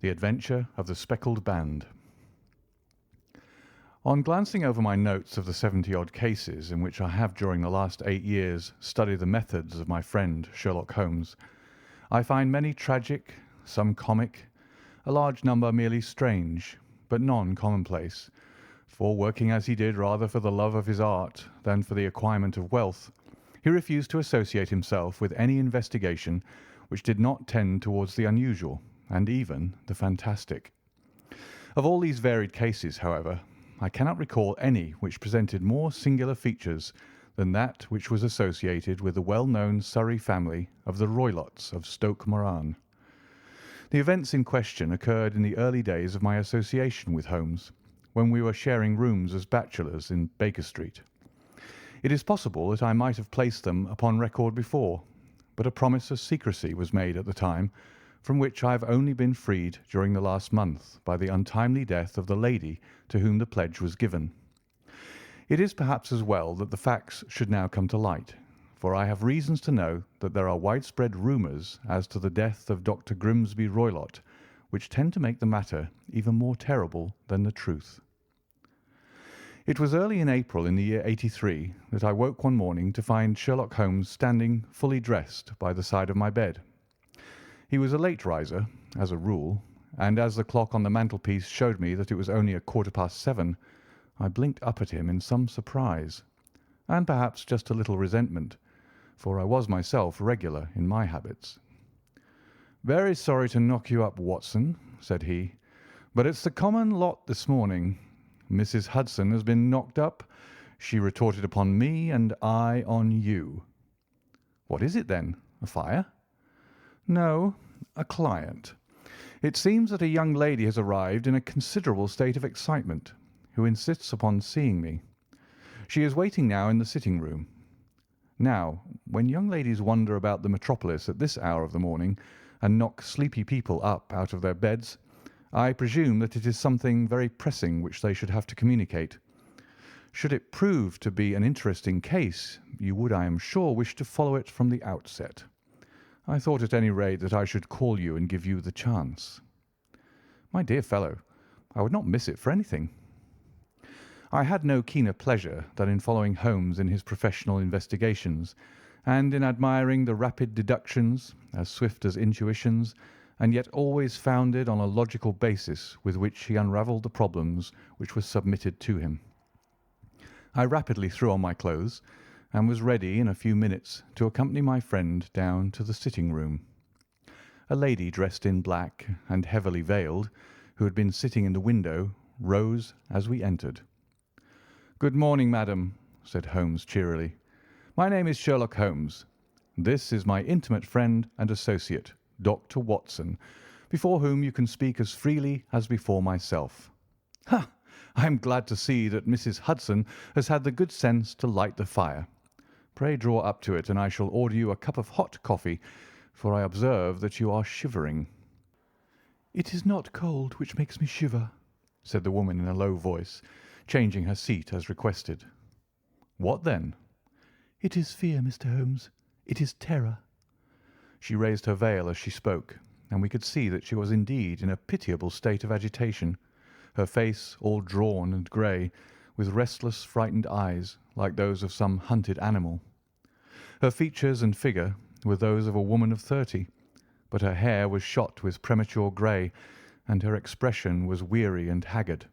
The Adventure of the Speckled Band. On glancing over my notes of the 70-odd cases in which I have during the last 8 years studied the methods of my friend Sherlock Holmes, I find many tragic, some comic, a large number merely strange, but none commonplace, for working as he did rather for the love of his art than for the acquirement of wealth, he refused to associate himself with any investigation which did not tend towards the unusual and even the fantastic. Of all these varied cases, however, I cannot recall any which presented more singular features than that which was associated with the well-known Surrey family of the Roylotts of Stoke Moran. The events in question occurred in the early days of my association with Holmes, when we were sharing rooms as bachelors in Baker Street. It is possible that I might have placed them upon record before, but a promise of secrecy was made at the time, from which I have only been freed during the last month by the untimely death of the lady to whom the pledge was given. It is perhaps as well that the facts should now come to light, for I have reasons to know that there are widespread rumours as to the death of Dr. Grimsby Roylott, which tend to make the matter even more terrible than the truth. It was early in April in the year '83 that I woke one morning to find Sherlock Holmes standing fully dressed by the side of my bed. He was a late riser, as a rule, and as the clock on the mantelpiece showed me that it was only 7:15, I blinked up at him in some surprise, and perhaps just a little resentment, for I was myself regular in my habits. "Very sorry to knock you up, Watson," said he, "but it's the common lot this morning. Mrs. Hudson has been knocked up. She retorted upon me, and I on you." "What is it, then? A fire?" "No, a client. It seems that a young lady has arrived in a considerable state of excitement, who insists upon seeing me. She is waiting now in the sitting-room. Now, when young ladies wander about the metropolis at this hour of the morning and knock sleepy people up out of their beds, I presume that it is something very pressing which they should have to communicate. Should it prove to be an interesting case, you would, I am sure, wish to follow it from the outset. I thought at any rate that I should call you and give you the chance." "My dear fellow, I would not miss it for anything." I had no keener pleasure than in following Holmes in his professional investigations, and in admiring the rapid deductions, as swift as intuitions, and yet always founded on a logical basis with which he unravelled the problems which were submitted to him. I rapidly threw on my clothes, and was ready in a few minutes to accompany my friend down to the sitting-room. A lady dressed in black and heavily veiled, who had been sitting in the window, rose as we entered. "Good morning, madam," said Holmes cheerily. "My name is Sherlock Holmes. This is my intimate friend and associate, Dr. Watson, before whom you can speak as freely as before myself. Ha! I am glad to see that Mrs. Hudson has had the good sense to light the fire. Pray draw up to it, and I shall order you a cup of hot coffee, for I observe that you are shivering." "It is not cold which makes me shiver," said the woman in a low voice, changing her seat as requested. "What then?" "It is fear, Mr. Holmes. It is terror." She raised her veil as she spoke, and we could see that she was indeed in a pitiable state of agitation, her face all drawn and grey, with restless, frightened eyes like those of some hunted animal. Her features and figure were those of a woman of 30, but her hair was shot with premature grey, and her expression was weary and haggard.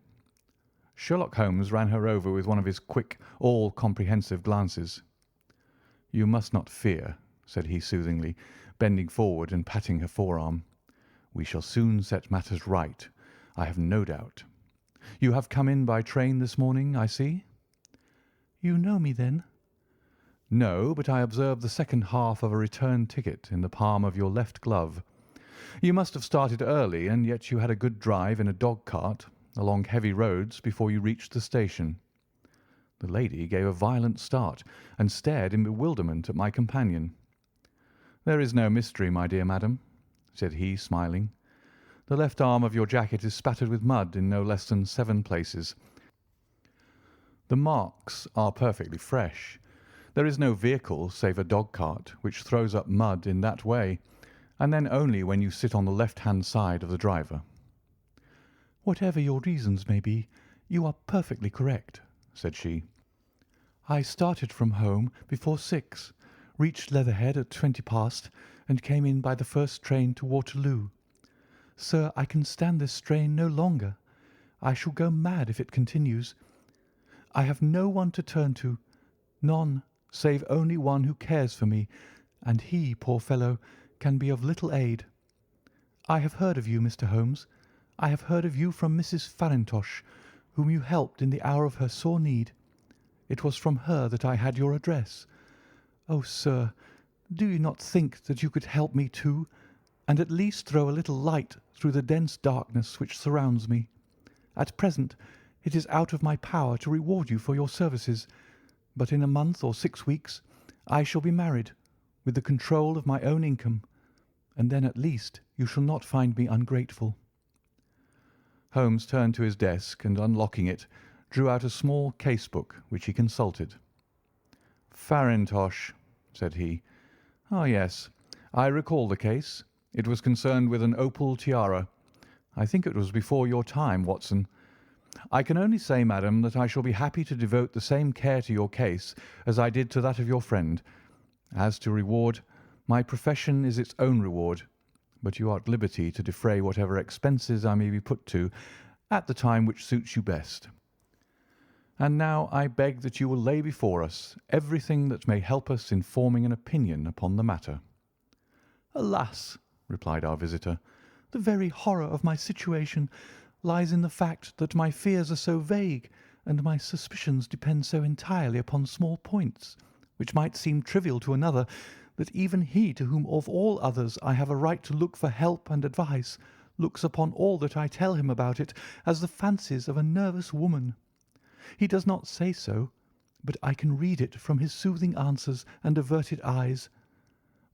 Sherlock Holmes ran her over with one of his quick, all-comprehensive glances. "You must not fear," said he soothingly, bending forward and patting her forearm. "We shall soon set matters right, I have no doubt. You have come in by train this morning, I see?" "You know me, then?" "No, but I observed the second half of a return ticket in the palm of your left glove. You must have started early, and yet you had a good drive in a dog-cart along heavy roads before you reached the station." The lady gave a violent start and stared in bewilderment at my companion. "There is no mystery, my dear madam," said he, smiling. "The left arm of your jacket is spattered with mud in no less than 7 places. The marks are perfectly fresh. There is no vehicle save a dog-cart which throws up mud in that way, and then only when you sit on the left-hand side of the driver. "Whatever your reasons may be, you are perfectly correct," said she. "I started from home before 6, reached Leatherhead at 20 past, and came in by the first train to Waterloo. Sir, I can stand this strain no longer. I shall go mad if it continues. I have no one to turn to, none, save only one who cares for me, and he, poor fellow, can be of little aid. I have heard of you, Mr. Holmes. I have heard of you from Mrs. Farintosh, whom you helped in the hour of her sore need. It was from her that I had your address. Oh, sir, do you not think that you could help me too, and at least throw a little light through the dense darkness which surrounds me? At present it is out of my power to reward you for your services, but in a month or 6 weeks I shall be married, with the control of my own income, and then at least you shall not find me ungrateful." Holmes turned to his desk and, unlocking it, drew out a small case-book which he consulted. "Farintosh," said he. "Ah, yes, I recall the case. It was concerned with an opal tiara. I think it was before your time, Watson. I can only say, madam, that I shall be happy to devote the same care to your case as I did to that of your friend. As to reward, my profession is its own reward, but you are at liberty to defray whatever expenses I may be put to at the time which suits you best. And now I beg that you will lay before us everything that may help us in forming an opinion upon the matter." "Alas!" replied our visitor, "the very horror of my situation lies in the fact that my fears are so vague and my suspicions depend so entirely upon small points, which might seem trivial to another, that even he to whom of all others I have a right to look for help and advice looks upon all that I tell him about it as the fancies of a nervous woman. He does not say so, but I can read it from his soothing answers and averted eyes.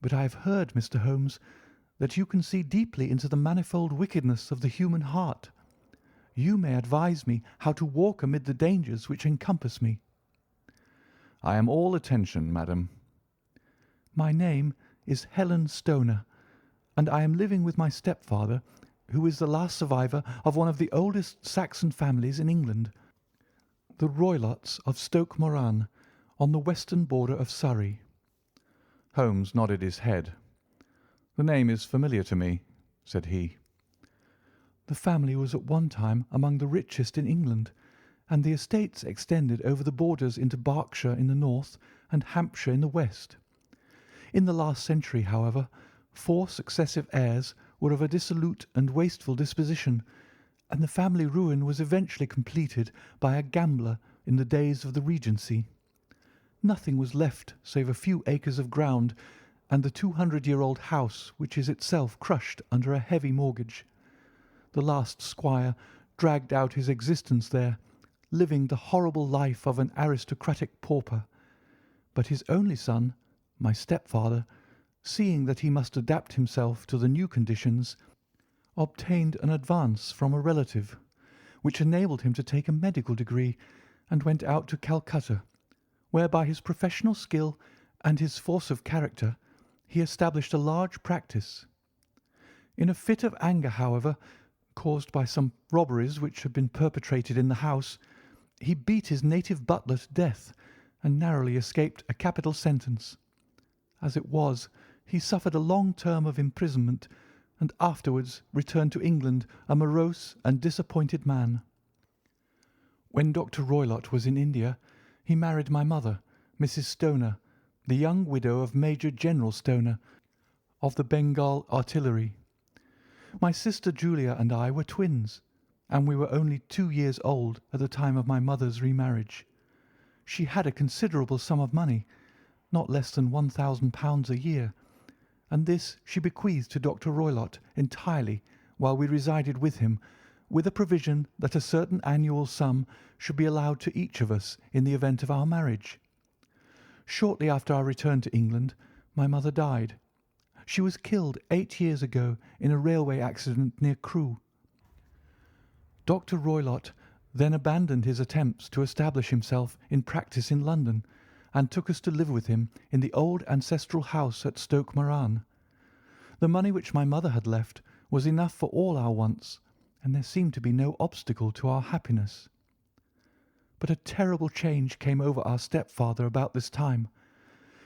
But I have heard, Mr. Holmes, that you can see deeply into the manifold wickedness of the human heart. You may advise me how to walk amid the dangers which encompass me." "I am all attention, madam." "My name is Helen Stoner, and I am living with my stepfather, who is the last survivor of one of the oldest Saxon families in England, the Roylotts of Stoke Moran, on the western border of Surrey." Holmes nodded his head. "The name is familiar to me," said he. "The family was at one time among the richest in England, and the estates extended over the borders into Berkshire in the north and Hampshire in the west. In the last century, however, 4 successive heirs were of a dissolute and wasteful disposition, and the family ruin was eventually completed by a gambler in the days of the Regency. Nothing was left save a few acres of ground and the 200-year-old house, which is itself crushed under a heavy mortgage. The last squire dragged out his existence there, living the horrible life of an aristocratic pauper, but his only son, my stepfather, seeing that he must adapt himself to the new conditions, obtained an advance from a relative, which enabled him to take a medical degree, and went out to Calcutta, where by his professional skill and his force of character he established a large practice. In a fit of anger, however, caused by some robberies which had been perpetrated in the house, he beat his native butler to death, and narrowly escaped a capital sentence. As it was, he suffered a long term of imprisonment, and afterwards returned to England a morose and disappointed man. When Dr. Roylott was in India, he married my mother, Mrs. Stoner, the young widow of Major General Stoner, of the Bengal Artillery. My sister Julia and I were twins, and we were only 2 years old at the time of my mother's remarriage. She had a considerable sum of money, not less than £1,000 a year, and this she bequeathed to Dr. Roylott entirely while we resided with him, with a provision that a certain annual sum should be allowed to each of us in the event of our marriage. Shortly after our return to England, my mother died. She was killed 8 years ago in a railway accident near Crewe. Dr. Roylott then abandoned his attempts to establish himself in practice in London, and took us to live with him in the old ancestral house at Stoke Moran. The money which my mother had left was enough for all our wants, and there seemed to be no obstacle to our happiness. But a terrible change came over our stepfather about this time.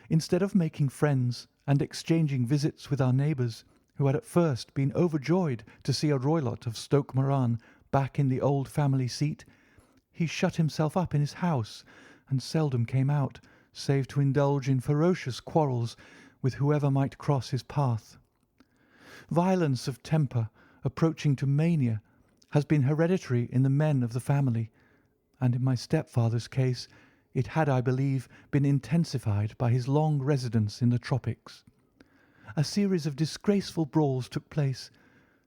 Instead of making friends and exchanging visits with our neighbours, who had at first been overjoyed to see a Roylott of Stoke Moran back in the old family seat, he shut himself up in his house and seldom came out, save to indulge in ferocious quarrels with whoever might cross his path. Violence of temper, approaching to mania, has been hereditary in the men of the family, and in my stepfather's case it had, I believe, been intensified by his long residence in the tropics. A series of disgraceful brawls took place,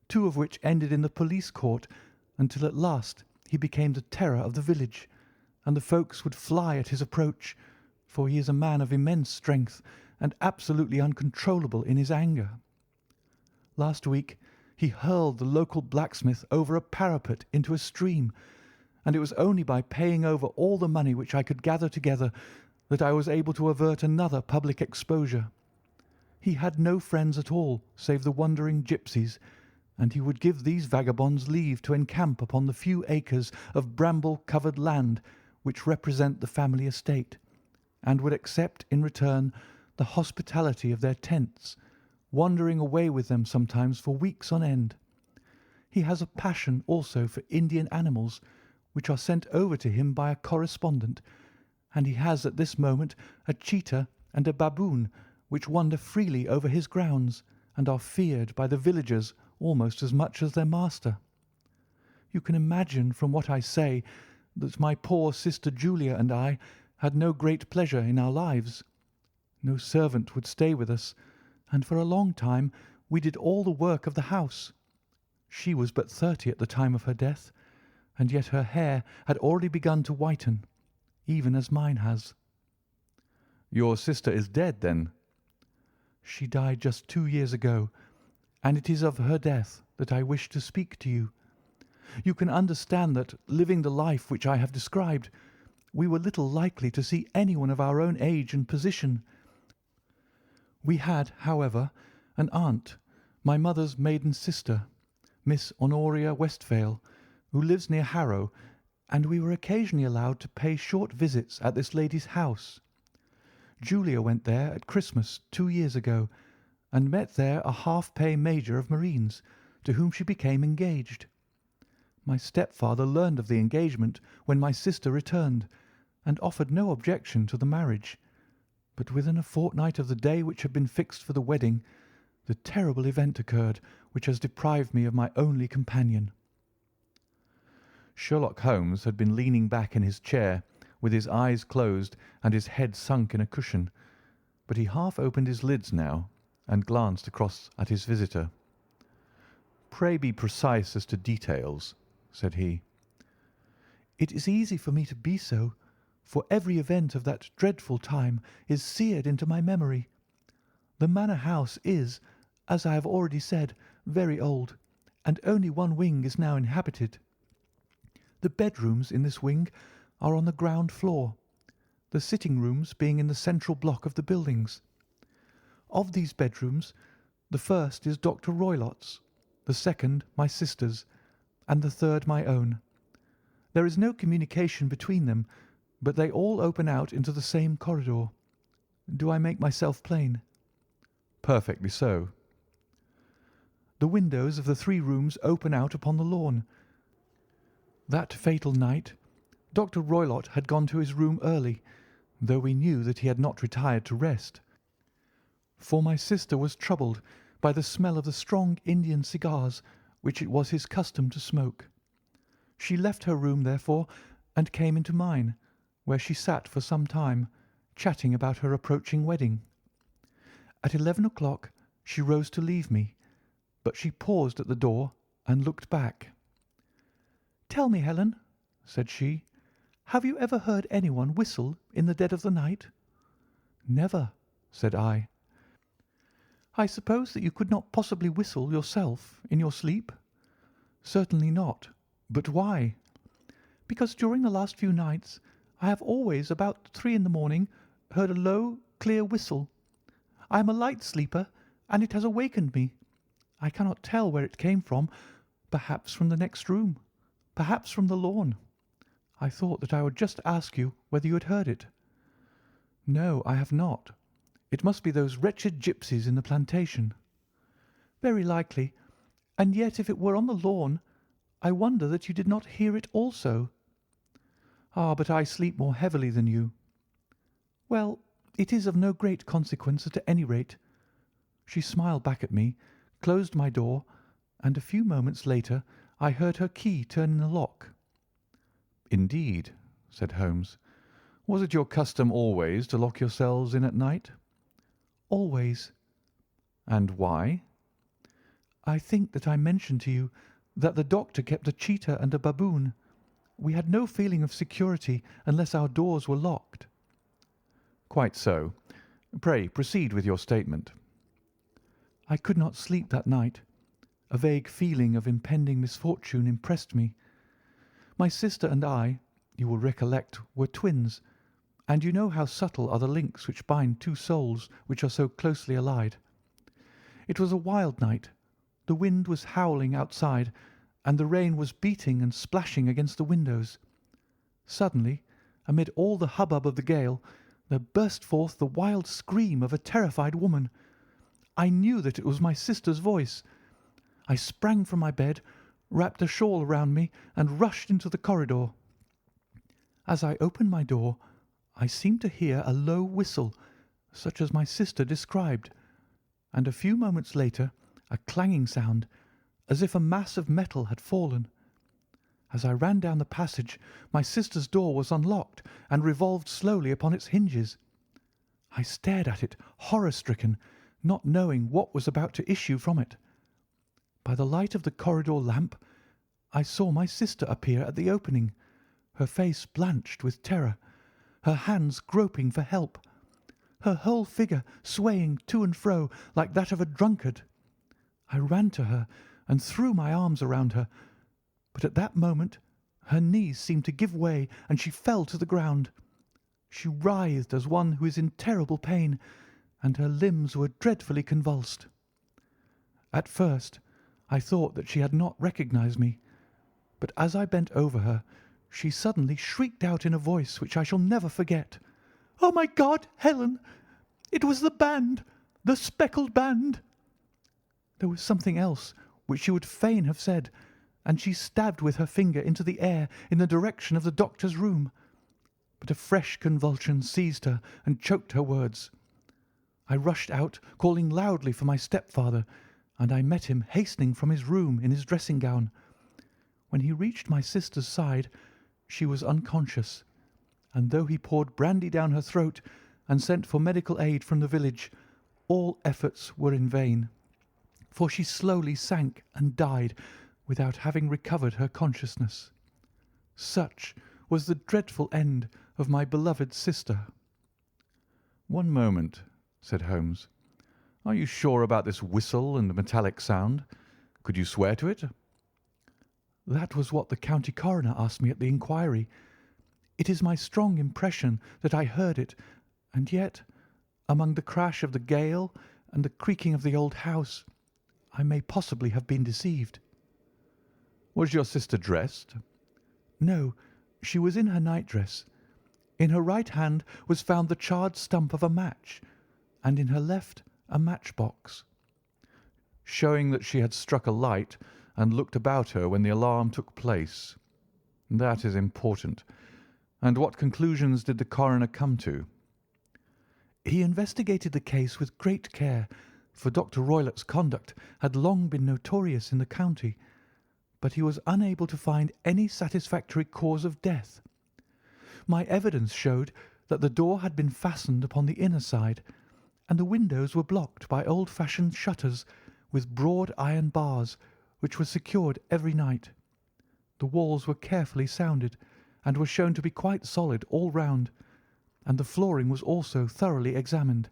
two of which ended in the police court, until at last he became the terror of the village, and the folks would fly at his approach, for he is a man of immense strength and absolutely uncontrollable in his anger. Last week he hurled the local blacksmith over a parapet into a stream, and it was only by paying over all the money which I could gather together that I was able to avert another public exposure. He had no friends at all save the wandering gipsies, and he would give these vagabonds leave to encamp upon the few acres of bramble-covered land which represent the family estate, and would accept in return the hospitality of their tents, wandering away with them sometimes for weeks on end. He has a passion also for Indian animals, which are sent over to him by a correspondent, and he has at this moment a cheetah and a baboon which wander freely over his grounds and are feared by the villagers almost as much as their master. You can imagine from what I say that my poor sister Julia and I had no great pleasure in our lives. No servant would stay with us, and for a long time we did all the work of the house. She was but 30 at the time of her death, and yet her hair had already begun to whiten, even as mine has." "Your sister is dead, then?" "She died just 2 years ago, and it is of her death that I wish to speak to you. You can understand that, living the life which I have described, we were little likely to see anyone of our own age and position. We had, however, an aunt, my mother's maiden sister, Miss Honoria Westphale, who lives near Harrow, and we were occasionally allowed to pay short visits at this lady's house. Julia went there at Christmas 2 years ago, and met there a half-pay major of marines, to whom she became engaged. My stepfather learned of the engagement when my sister returned, and offered no objection to the marriage, but within a fortnight of the day which had been fixed for the wedding, the terrible event occurred which has deprived me of my only companion." Sherlock Holmes had been leaning back in his chair, with his eyes closed and his head sunk in a cushion, but he half opened his lids now and glanced across at his visitor. "Pray be precise as to details," said he. "It is easy for me to be so, for every event of that dreadful time is seared into my memory. The manor house is, as I have already said, very old, and only one wing is now inhabited. The bedrooms in this wing are on the ground floor, the sitting rooms being in the central block of the buildings. Of these bedrooms, the first is Dr. Roylott's, the second my sister's, and the third my own. There is no communication between them, but they all open out into the same corridor. Do I make myself plain?" "Perfectly so." "The windows of the 3 rooms open out upon the lawn. That fatal night Dr. Roylott had gone to his room early, though we knew that he had not retired to rest, for my sister was troubled by the smell of the strong Indian cigars which it was his custom to smoke. She left her room, therefore, and came into mine, where she sat for some time, chatting about her approaching wedding. At 11 o'clock she rose to leave me, but she paused at the door and looked back. "Tell me, Helen," said she, "have you ever heard anyone whistle in the dead of the night?" "Never," said I. "I suppose that you could not possibly whistle yourself in your sleep?" "Certainly not. But why?" "Because during the last few nights I have always, about 3 in the morning, heard a low, clear whistle. I am a light sleeper, and it has awakened me. I cannot tell where it came from, Perhaps from the next room. Perhaps from the lawn. I thought that I would just ask you whether you had heard it." "No, I have not. It must be those wretched gipsies in the plantation." "Very likely. And yet if it were on the lawn, I wonder that you did not hear it also." "Ah, but I sleep more heavily than you." "Well, it is of no great consequence at any rate." She smiled back at me, closed my door, and a few moments later I heard her key turn in the lock. "Indeed," said Holmes. "Was it your custom always to lock yourselves in at night?" "Always." "And why?" "I think that I mentioned to you that the doctor kept a cheetah and a baboon. We had no feeling of security unless our doors were locked." "Quite so. Pray proceed with your statement." "I could not sleep that night. A vague feeling of impending misfortune impressed me. My sister and I, you will recollect, were twins, and you know how subtle are the links which bind two souls which are so closely allied. It was a wild night. The wind was howling outside, and the rain was beating and splashing against the windows. Suddenly, amid all the hubbub of the gale, there burst forth the wild scream of a terrified woman. I knew that it was my sister's voice. I sprang from my bed, wrapped a shawl round me, and rushed into the corridor. As I opened my door, I seemed to hear a low whistle, such as my sister described, and a few moments later a clanging sound, as if a mass of metal had fallen. As I ran down the passage, my sister's door was unlocked and revolved slowly upon its hinges. I stared at it, horror-stricken, not knowing what was about to issue from it. By the light of the corridor lamp, I saw my sister appear at the opening, her face blanched with terror, her hands groping for help, her whole figure swaying to and fro like that of a drunkard. I ran to her and threw my arms around her, but at that moment her knees seemed to give way and she fell to the ground. She writhed as one who is in terrible pain, and her limbs were dreadfully convulsed. At first I thought that she had not recognized me, but as I bent over her, she suddenly shrieked out in a voice which I shall never forget, "Oh, my God, Helen! It was the band, the Speckled Band!" There was something else which she would fain have said, and she stabbed with her finger into the air in the direction of the doctor's room. But a fresh convulsion seized her and choked her words. I rushed out, calling loudly for my stepfather, and I met him hastening from his room in his dressing gown. When he reached my sister's side, she was unconscious, and though he poured brandy down her throat and sent for medical aid from the village, all efforts were in vain, for she slowly sank and died without having recovered her consciousness. Such was the dreadful end of my beloved sister. "One moment," said Holmes. "Are you sure about this whistle and metallic sound? Could you swear to it?" "That was what the county coroner asked me at the inquiry. It is my strong impression that I heard it, and yet, among the crash of the gale and the creaking of the old house, I may possibly have been deceived." "Was your sister dressed?" "No, she was in her nightdress. In her right hand was found the charred stump of a match, and in her left a matchbox." "Showing that she had struck a light and looked about her when the alarm took place. That is important. And what conclusions did the coroner come to?" "He investigated the case with great care, for Dr. Roylott's conduct had long been notorious in the county, but he was unable to find any satisfactory cause of death. My evidence showed that the door had been fastened upon the inner side, and the windows were blocked by old-fashioned shutters with broad iron bars, which were secured every night. The walls were carefully sounded, and were shown to be quite solid all round, and the flooring was also thoroughly examined,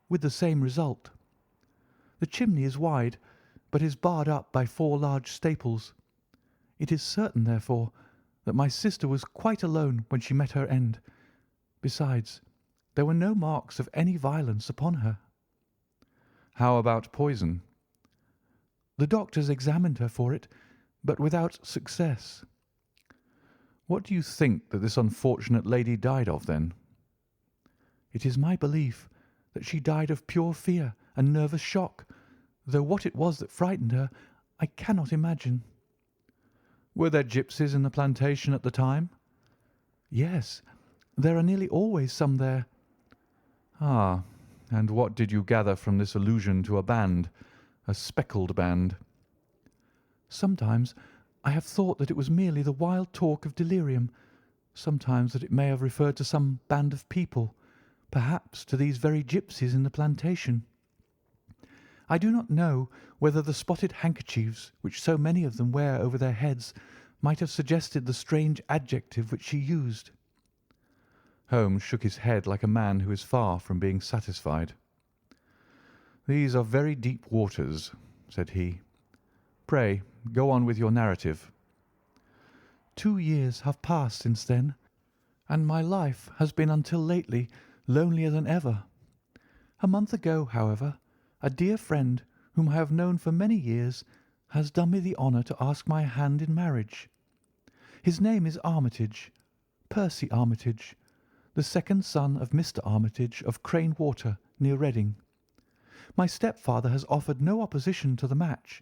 with the same result. The chimney is wide, but is barred up by 4 large staples. It is certain, therefore, that my sister was quite alone when she met her end. Besides, there were no marks of any violence upon her." "How about poison?" "The doctors examined her for it, but without success." "What do you think that this unfortunate lady died of, then?" "It is my belief that she died of pure fear and nervous shock, though what it was that frightened her I cannot imagine." "Were there gipsies in the plantation at the time?" "Yes, there are nearly always some there." "Ah, and what did you gather from this allusion to a band, a speckled band?" "Sometimes I have thought that it was merely the wild talk of delirium, sometimes that it may have referred to some band of people, perhaps to these very gipsies in the plantation. I do not know whether the spotted handkerchiefs which so many of them wear over their heads might have suggested the strange adjective which she used." Holmes shook his head like a man who is far from being satisfied. "These are very deep waters," said he. "Pray go on with your narrative." 2 years have passed since then, and my life has been until lately lonelier than ever. A month ago, however, a dear friend whom I have known for many years has done me the honour to ask my hand in marriage. His name is Armitage, Percy Armitage, the second son of Mr. Armitage of Crane Water, near Reading. My stepfather has offered no opposition to the match,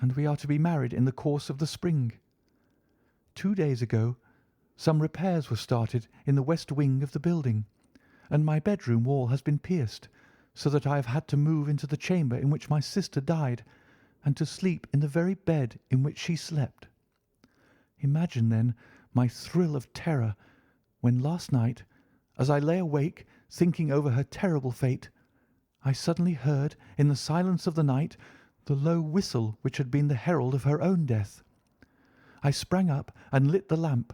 and we are to be married in the course of the spring. 2 days ago some repairs were started in the west wing of the building, and my bedroom wall has been pierced, so that I have had to move into the chamber in which my sister died, and to sleep in the very bed in which she slept. Imagine, then, my thrill of terror when last night, as I lay awake thinking over her terrible fate, I suddenly heard in the silence of the night the low whistle which had been the herald of her own death. I sprang up and lit the lamp,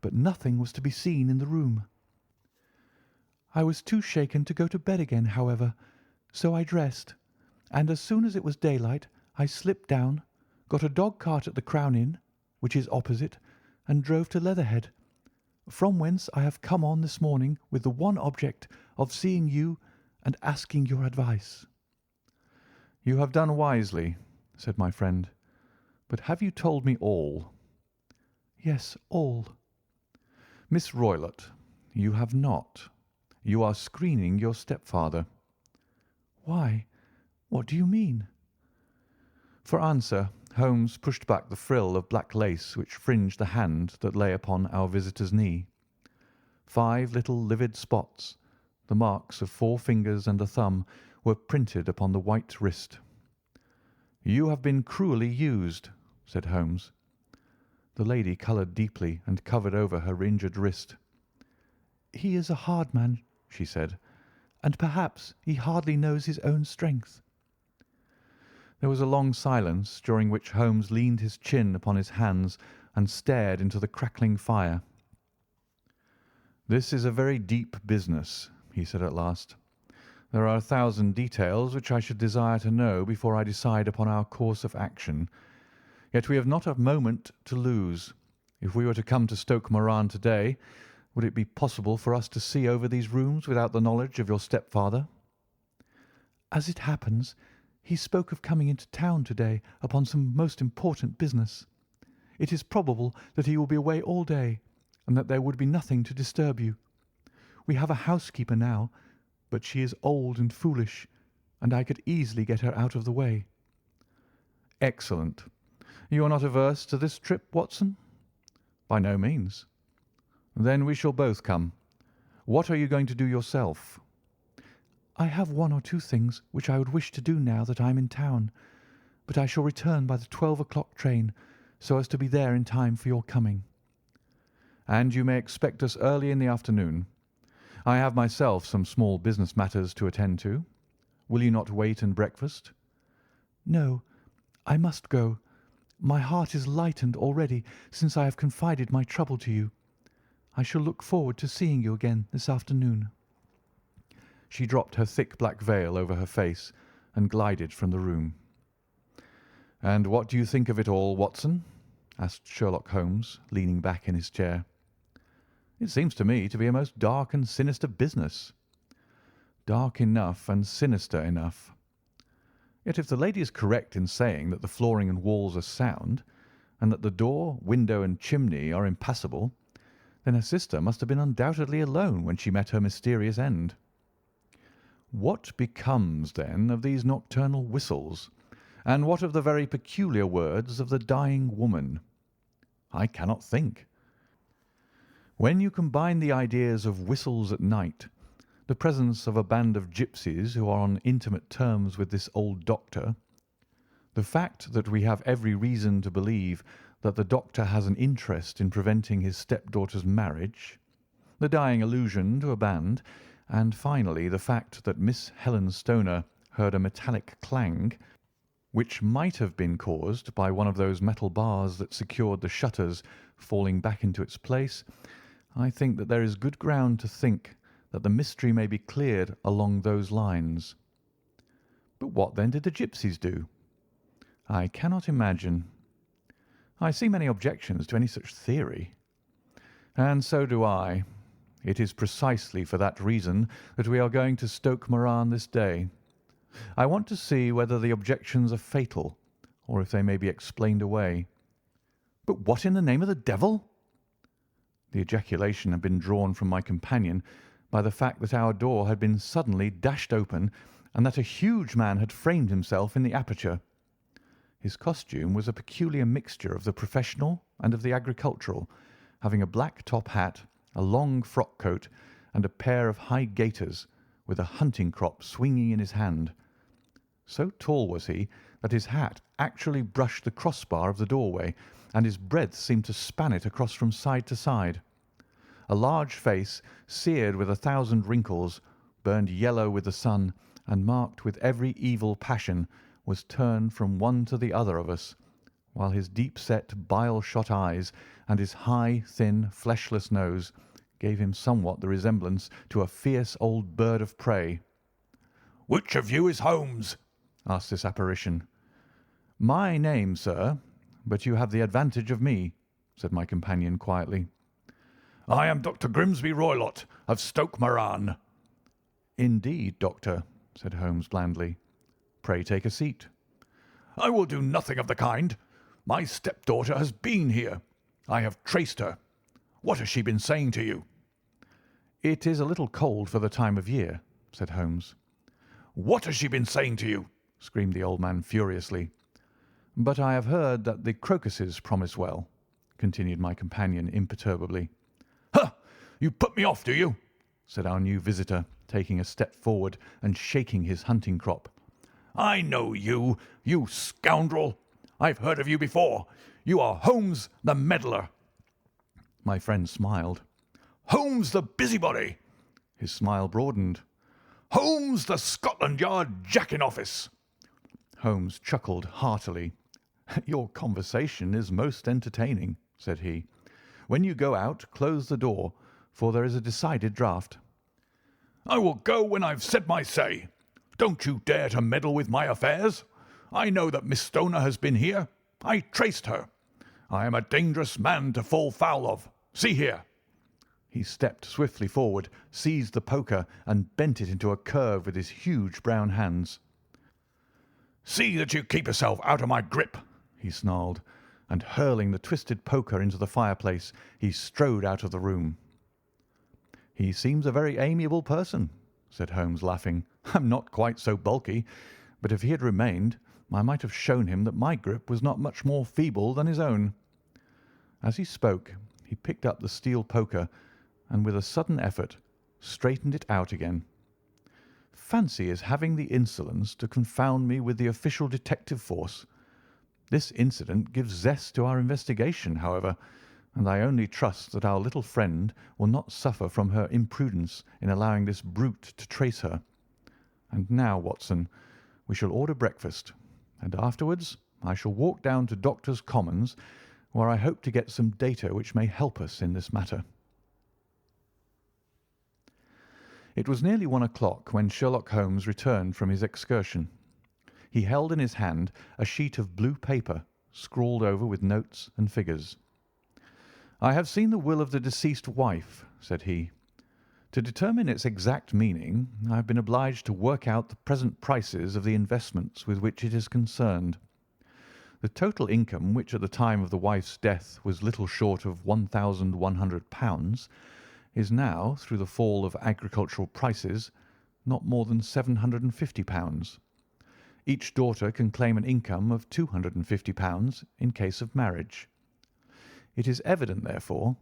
but nothing was to be seen in the room. I was too shaken to go to bed again, however, so I dressed, and as soon as it was daylight I slipped down, got a dog-cart at the Crown Inn, which is opposite, and drove to Leatherhead, from whence I have come on this morning with the one object of seeing you and asking your advice." "You have done wisely," said my friend. "But have you told me all?" "Yes, all." "Miss Roylott, you have not. You are screening your stepfather." "Why? What do you mean?" For answer, Holmes pushed back the frill of black lace which fringed the hand that lay upon our visitor's knee. 5 little livid spots, the marks of 4 fingers and a thumb, were printed upon the white wrist. "You have been cruelly used," said Holmes. The lady coloured deeply and covered over her injured wrist. "He is a hard man," she said, "and perhaps he hardly knows his own strength." There was a long silence, during which Holmes leaned his chin upon his hands and stared into the crackling fire. "This is a very deep business," he said at last. "There are 1,000 details which I should desire to know before I decide upon our course of action. Yet we have not a moment to lose. If we were to come to Stoke Moran to-day, would it be possible for us to see over these rooms without the knowledge of your stepfather?" "As it happens, he spoke of coming into town to-day upon some most important business. It is probable that he will be away all day, and that there would be nothing to disturb you. We have a housekeeper now, but she is old and foolish, and I could easily get her out of the way." "Excellent. You are not averse to this trip, Watson?" "By no means." "Then we shall both come. What are you going to do yourself?" I have 1 or 2 things which I would wish to do now that I am in town, but I shall return by the 12 o'clock train, so as to be there in time for your coming." "And you may expect us early in the afternoon. I have myself some small business matters to attend to. Will you not wait and breakfast?" "No, I must go. My heart is lightened already since I have confided my trouble to you. I shall look forward to seeing you again this afternoon." She dropped her thick black veil over her face and glided from the room. "And what do you think of it all, Watson?" asked Sherlock Holmes, leaning back in his chair. "It seems to me to be a most dark and sinister business." "Dark enough and sinister enough. Yet if the lady is correct in saying that the flooring and walls are sound, and that the door, window, and chimney are impassable, then her sister must have been undoubtedly alone when she met her mysterious end. What becomes, then, of these nocturnal whistles, and what of the very peculiar words of the dying woman? I cannot think. When you combine the ideas of whistles at night, the presence of a band of gipsies who are on intimate terms with this old doctor, the fact that we have every reason to believe that the doctor has an interest in preventing his stepdaughter's marriage, the dying allusion to a band, and finally the fact that Miss Helen Stoner heard a metallic clang, which might have been caused by one of those metal bars that secured the shutters falling back into its place, I think that there is good ground to think that the mystery may be cleared along those lines. But what then did the gipsies do? I cannot imagine. I see many objections to any such theory. And so do I. It is precisely for that reason that we are going to Stoke Moran this day. I want to see whether the objections are fatal, or if they may be explained away. But what in the name of the devil? The ejaculation had been drawn from my companion by the fact that our door had been suddenly dashed open and that a huge man had framed himself in the aperture. His costume was a peculiar mixture of the professional and of the agricultural, having a black top hat, a long frock coat, and a pair of high gaiters, with a hunting crop swinging in his hand. So tall was he that his hat actually brushed the crossbar of the doorway, and his breadth seemed to span it across from side to side. A large face, seared with 1,000 wrinkles, burned yellow with the sun, and marked with every evil passion, was turned from one to the other of us, while his deep-set, bile-shot eyes and his high, thin, fleshless nose gave him somewhat the resemblance to a fierce old bird of prey. "Which of you is Holmes?" asked this apparition. "My name, sir, but you have the advantage of me," said my companion quietly. "I am Dr. Grimsby Roylott of Stoke Moran." "Indeed, doctor," said Holmes blandly. "Pray take a seat." "I will do nothing of the kind. My stepdaughter has been here. I have traced her. What has she been saying to you?" "It is a little cold for the time of year," said Holmes. "What has she been saying to you?" screamed the old man furiously. "But I have heard that the crocuses promise well," continued my companion imperturbably. "Huh! You put me off, do you?" said our new visitor, taking a step forward and shaking his hunting crop. "I know you, you scoundrel. I've heard of you before. You are Holmes the meddler." My friend smiled. "Holmes the busybody." His smile broadened. "Holmes the Scotland Yard Jack-in-Office." Holmes chuckled heartily. "Your conversation is most entertaining," said he. "When you go out, close the door, for there is a decided draught." "I will go when I've said my say. Don't you dare to meddle with my affairs. I know that Miss Stoner has been here. I traced her. I am a dangerous man to fall foul of. See here." He stepped swiftly forward, seized the poker, and bent it into a curve with his huge brown hands. "See that you keep yourself out of my grip," he snarled, and hurling the twisted poker into the fireplace, he strode out of the room. "He seems a very amiable person," said Holmes, laughing. "I'm not quite so bulky, but if he had remained, I might have shown him that my grip was not much more feeble than his own." As he spoke, he picked up the steel poker and, with a sudden effort, straightened it out again. Fancy his having the insolence to confound me with the official detective force. This incident gives zest to our investigation, however, and I only trust that our little friend will not suffer from her imprudence in allowing this brute to trace her. And now, Watson, we shall order breakfast, and afterwards I shall walk down to Doctors' Commons, where I hope to get some data which may help us in this matter. It was nearly 1 o'clock when Sherlock Holmes returned from his excursion. He held in his hand a sheet of blue paper, scrawled over with notes and figures. "I have seen the will of the deceased wife," said he. "To determine its exact meaning, I have been obliged to work out the present prices of the investments with which it is concerned. The total income, which at the time of the wife's death was little short of £1,100, is now, through the fall of agricultural prices, not more than £750. Each daughter can claim an income of £250 in case of marriage. It is evident, therefore,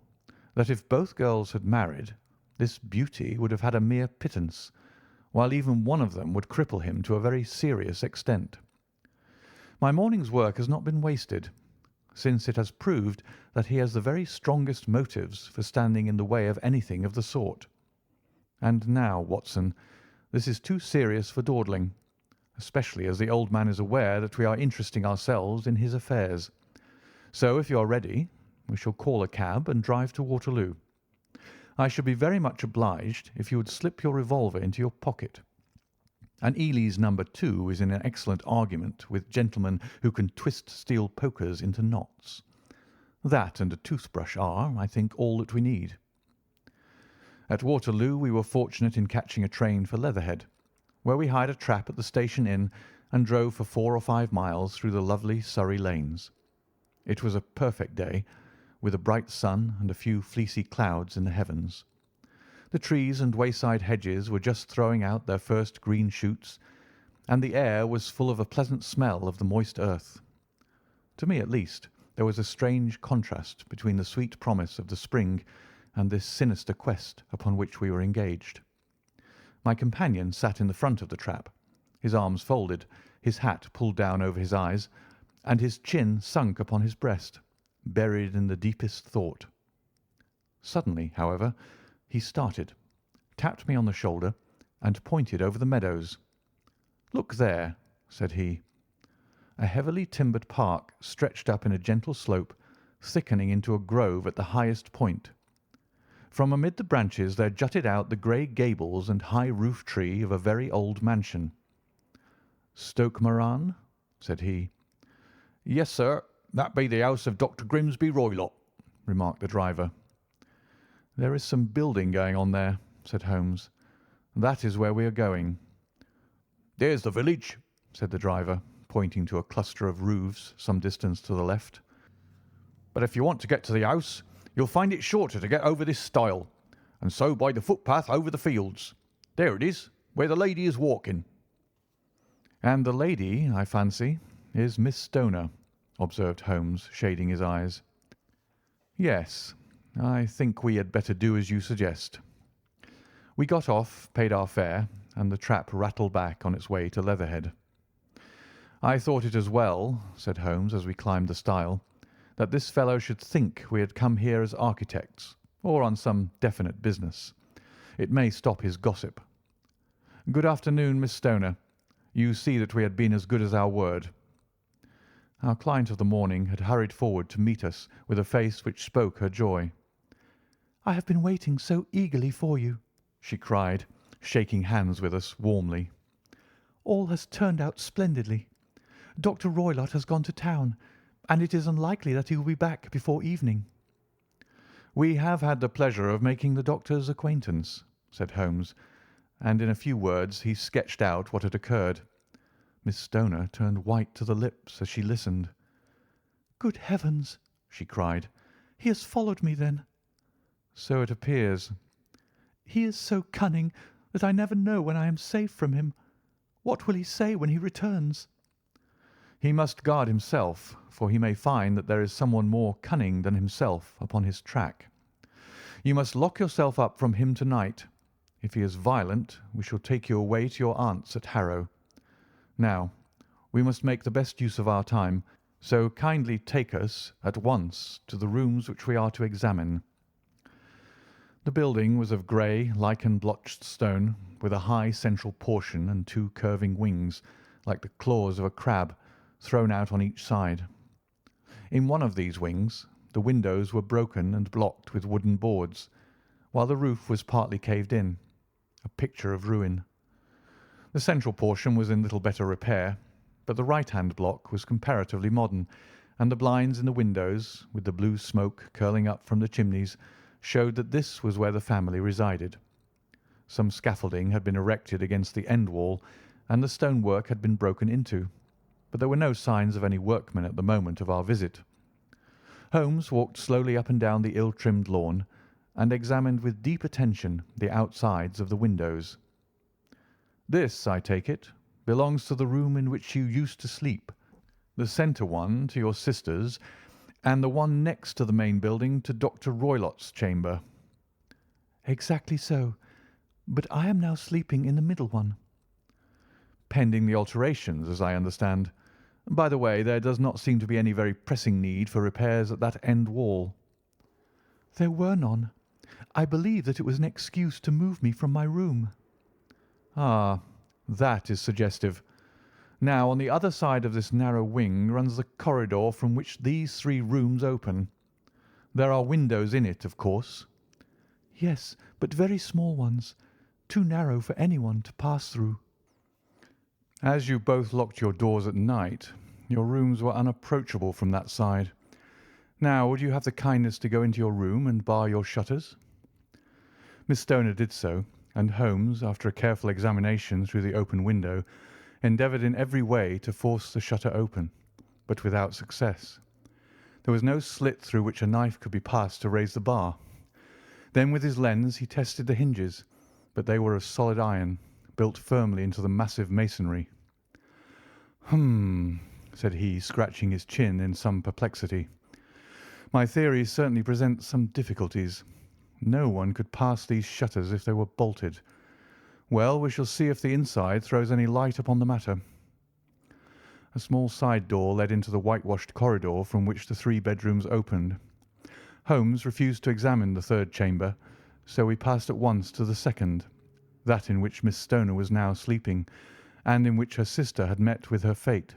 that if both girls had married, this beauty would have had a mere pittance, while even one of them would cripple him to a very serious extent. My morning's work has not been wasted, since it has proved that he has the very strongest motives for standing in the way of anything of the sort. And now, Watson, this is too serious for dawdling, especially as the old man is aware that we are interesting ourselves in his affairs. So, if you are ready, we shall call a cab and drive to Waterloo. I should be very much obliged if you would slip your revolver into your pocket. An Ely's No. 2 is in an excellent argument with gentlemen who can twist steel pokers into knots. That and a toothbrush are, I think, all that we need. At Waterloo we were fortunate in catching a train for Leatherhead, where we hired a trap at the station inn and drove for 4 or 5 miles through the lovely Surrey lanes. It was a perfect day, with a bright sun and a few fleecy clouds in the heavens. The trees and wayside hedges were just throwing out their first green shoots, and the air was full of a pleasant smell of the moist earth. To me, at least, there was a strange contrast between the sweet promise of the spring and this sinister quest upon which we were engaged. My companion sat in the front of the trap, his arms folded, his hat pulled down over his eyes, and his chin sunk upon his breast, buried in the deepest thought. Suddenly, however, he started, tapped me on the shoulder, and pointed over the meadows. "Look there," said he. A heavily timbered park stretched up in a gentle slope, thickening into a grove at the highest point. From amid the branches there jutted out the grey gables and high roof tree of a very old mansion. "Stoke Moran?" said he. "Yes, sir, that be the house of Dr. Grimsby Roylott," remarked the driver. "There is some building going on there," said Holmes. "That is where we are going." "There's the village," said the driver, pointing to a cluster of roofs some distance to the left. "But if you want to get to the house, you'll find it shorter to get over this stile, and so by the footpath over the fields. There it is, where the lady is walking." "And the lady, I fancy, is Miss Stoner," observed Holmes, shading his eyes. "Yes, I think we had better do as you suggest." We got off, paid our fare, and the trap rattled back on its way to Leatherhead. "I thought it as well," said Holmes as we climbed the stile, "that this fellow should think we had come here as architects, or on some definite business. It may stop his gossip. Good afternoon, Miss Stoner. You see that we had been as good as our word." Our client of the morning had hurried forward to meet us with a face which spoke her joy. "I have been waiting so eagerly for you," she cried, shaking hands with us warmly. "All has turned out splendidly. Dr. Roylott has gone to town, and it is unlikely that he will be back before evening." "We have had the pleasure of making the doctor's acquaintance," said Holmes, and in a few words he sketched out what had occurred. Miss Stoner turned white to the lips as she listened. "Good heavens!" she cried. "He has followed me, then?" "So it appears." "He is so cunning that I never know when I am safe from him. What will he say when he returns?" "He must guard himself, for he may find that there is someone more cunning than himself upon his track. You must lock yourself up from him tonight. If he is violent, we shall take you away to your aunt's at Harrow. Now, we must make the best use of our time, so kindly take us at once to the rooms which we are to examine." The building was of grey, lichen-blotched stone, with a high central portion and 2 curving wings, like the claws of a crab, thrown out on each side. In one of these wings the windows were broken and blocked with wooden boards, while the roof was partly caved in, a picture of ruin. The central portion was in little better repair, but the right-hand block was comparatively modern, and the blinds in the windows, with the blue smoke curling up from the chimneys, showed that this was where the family resided. Some scaffolding had been erected against the end wall, and the stonework had been broken into. but there were no signs of any workmen at the moment of our visit. Holmes walked slowly up and down the ill-trimmed lawn, and examined with deep attention the outsides of the windows. "This, I take it, belongs to the room in which you used to sleep, the centre one to your sister's, and the one next to the main building to Dr. Roylott's chamber." "Exactly so, but I am now sleeping in the middle one." "Pending the alterations, as I understand. By the way, there does not seem to be any very pressing need for repairs at that end wall." "There were none. I believe that it was an excuse to move me from my room." "Ah, that is suggestive. Now, on the other side of this narrow wing runs the corridor from which these 3 rooms open. There are windows in it, of course?" "Yes, but very small ones, too narrow for anyone to pass through." "As you both locked your doors at night, your rooms were unapproachable from that side. Now, would you have the kindness to go into your room and bar your shutters?" Miss Stoner did so, and Holmes, after a careful examination through the open window, endeavoured in every way to force the shutter open, but without success. There was no slit through which a knife could be passed to raise the bar. Then with his lens he tested the hinges, but they were of solid iron, built firmly into the massive masonry. "Hum," said he, scratching his chin in some perplexity. "My theory certainly presents some difficulties. No one could pass these shutters if they were bolted. Well, we shall see if the inside throws any light upon the matter." A small side door led into the whitewashed corridor from which the 3 bedrooms opened. Holmes refused to examine the 3rd chamber, so we passed at once to the 2nd, that in which Miss Stoner was now sleeping, and in which her sister had met with her fate.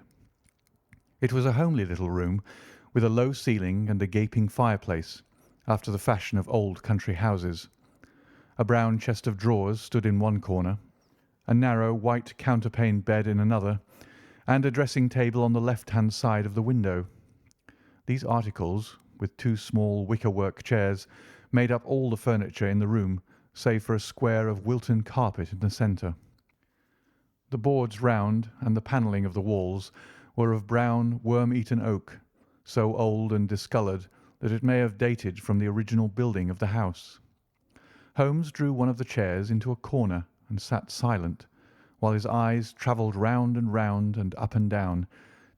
It was a homely little room, with a low ceiling and a gaping fireplace, after the fashion of old country houses. A brown chest of drawers stood in one corner, a narrow white counterpaned bed in another, and a dressing-table on the left-hand side of the window. These articles, with 2 small wicker-work chairs, made up all the furniture in the room, save for a square of Wilton carpet in the centre. The boards round and the panelling of the walls were of brown, worm-eaten oak, so old and discoloured that it may have dated from the original building of the house. Holmes drew one of the chairs into a corner and sat silent, while his eyes travelled round and up and down,